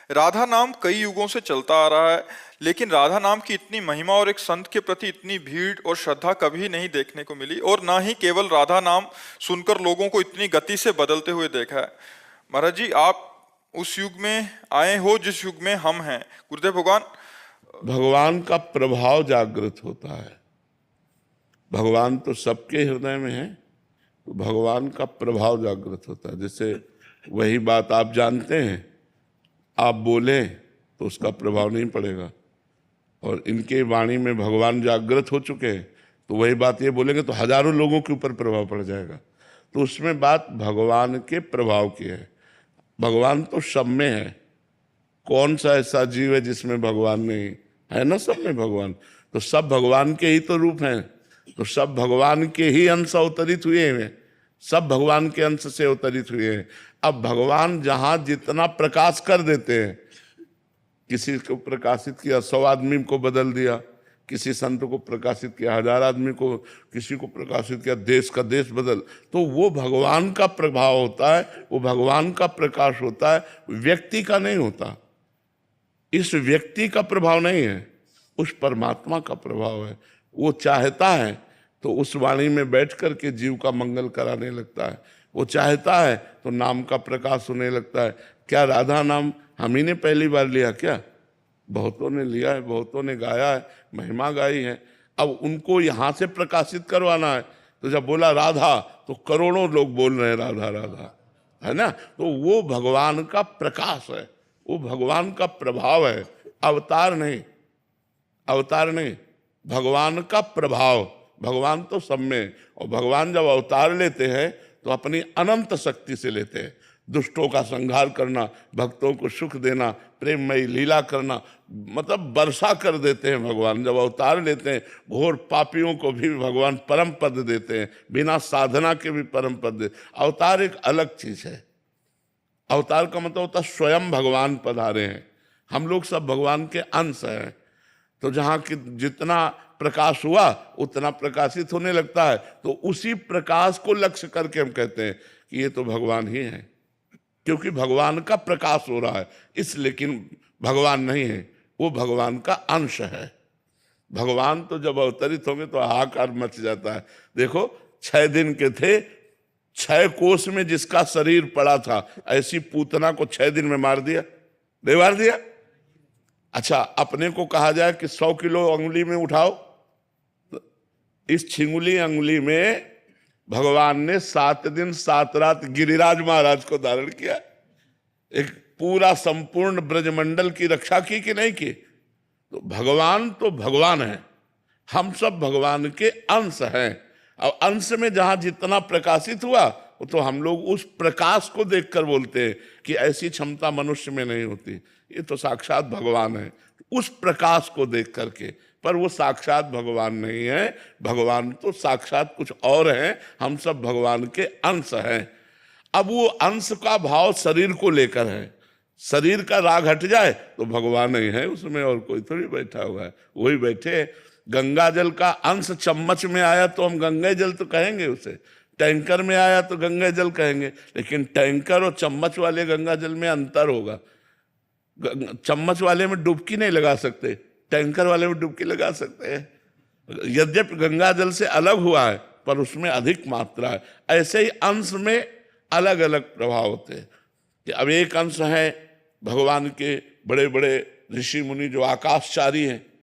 राधा नाम कई युगों से चलता आ रहा है, लेकिन राधा नाम की इतनी महिमा और एक संत के प्रति इतनी भीड़ और श्रद्धा कभी नहीं देखने को मिली, और ना ही केवल राधा नाम सुनकर लोगों को इतनी गति से बदलते हुए देखा है। महाराज जी, आप उस युग में आए हो जिस युग में हम हैं। गुरुदेव भगवान, भगवान का प्रभाव जागृत होता है। भगवान तो सबके हृदय में है, तो भगवान का प्रभाव जागृत होता है। जैसे वही बात आप जानते हैं, आप बोले तो उसका प्रभाव नहीं पड़ेगा, और इनके वाणी में भगवान जागृत हो चुके हैं, तो वही बात ये बोलेंगे तो हजारों लोगों के ऊपर प्रभाव पड़ जाएगा। तो उसमें बात भगवान के प्रभाव की है। भगवान तो सब में है। कौन सा ऐसा जीव है जिसमें भगवान नहीं है? ना, सब में भगवान। तो सब भगवान के ही तो रूप हैं, तो सब भगवान के ही अंश अवतरित हुए हैं, सब भगवान के अंश से अवतरित हुए हैं। अब भगवान जहां जितना प्रकाश कर देते हैं, किसी को प्रकाशित किया 100 आदमी को बदल दिया, किसी संत को प्रकाशित किया 1000 आदमी को, किसी को प्रकाशित किया देश का देश बदल, तो वो भगवान का प्रभाव होता है, वो भगवान का प्रकाश होता है, व्यक्ति का नहीं होता। इस व्यक्ति का प्रभाव नहीं है, उस परमात्मा का प्रभाव है। वो चाहता है तो उस वाणी में बैठ करके जीव का मंगल कराने लगता है। वो चाहता है तो नाम का प्रकाश होने लगता है। क्या राधा नाम हम ही ने पहली बार लिया? क्या बहुतों ने लिया है, बहुतों ने गाया है, महिमा गाई है। अब उनको यहाँ से प्रकाशित करवाना है, तो जब बोला राधा तो करोड़ों लोग बोल रहे हैं राधा राधा, है ना। तो वो भगवान का प्रकाश है, वो भगवान का प्रभाव है, अवतार नहीं, अवतार नहीं, भगवान का प्रभाव। भगवान तो सब में, और भगवान जब अवतार लेते हैं तो अपनी अनंत शक्ति से लेते हैं। दुष्टों का संहार करना, भक्तों को सुख देना, प्रेममयी लीला करना, मतलब वर्षा कर देते हैं भगवान जब अवतार लेते हैं। घोर पापियों को भी भगवान परम पद देते हैं, बिना साधना के भी परम पद देते। अवतार एक अलग चीज है। अवतार का मतलब होता है स्वयं भगवान पधारे हैं। हम लोग सब भगवान के अंश हैं, तो जहाँ की जितना प्रकाश हुआ उतना प्रकाशित होने लगता है, तो उसी प्रकाश को लक्ष्य करके हम कहते हैं कि ये तो भगवान ही है, क्योंकि भगवान का प्रकाश हो रहा है। इस लेकिन भगवान नहीं है, वो भगवान का अंश है। भगवान तो जब अवतरित होंगे तो हाहाकार मच जाता है। देखो 6 दिन के थे, 6 कोस में जिसका शरीर पड़ा था, ऐसी पूतना को 6 दिन में मार दिया, नहीं मार दिया? अच्छा, अपने को कहा जाए कि 100 किलो अंगुली में उठाओ, तो इस छिंगुली अंगुली में भगवान ने 7 दिन 7 रात गिरिराज महाराज को धारण किया। एक पूरा संपूर्ण ब्रजमंडल की रक्षा की कि नहीं की? तो भगवान है, हम सब भगवान के अंश हैं। अब अंश में जहां जितना प्रकाशित हुआ, तो हम लोग उस प्रकाश को देखकर बोलते हैं कि ऐसी क्षमता मनुष्य में नहीं होती, ये तो साक्षात भगवान है। उस प्रकाश को देख करके, पर वो साक्षात भगवान नहीं है, भगवान तो साक्षात कुछ और है। हम सब भगवान के अंश हैं। अब वो अंश का भाव शरीर को लेकर है। शरीर का राग हट जाए तो भगवान नहीं है उसमें, और कोई थोड़ी बैठा हुआ है, वही बैठे। गंगा जल का अंश चम्मच में आया तो हम गंगा जल तो कहेंगे उसे, टैंकर में आया तो गंगा जल कहेंगे, लेकिन टैंकर और चम्मच वाले गंगा जल में अंतर होगा। चम्मच वाले में डुबकी नहीं लगा सकते, टैंकर वाले में डुबकी लगा सकते हैं। यद्यपि गंगा जल से अलग हुआ है, पर उसमें अधिक मात्रा है। ऐसे ही अंश में अलग अलग प्रभाव होते हैं। कि अब एक अंश है भगवान के बड़े बड़े ऋषि मुनि जो आकाशचारी हैं,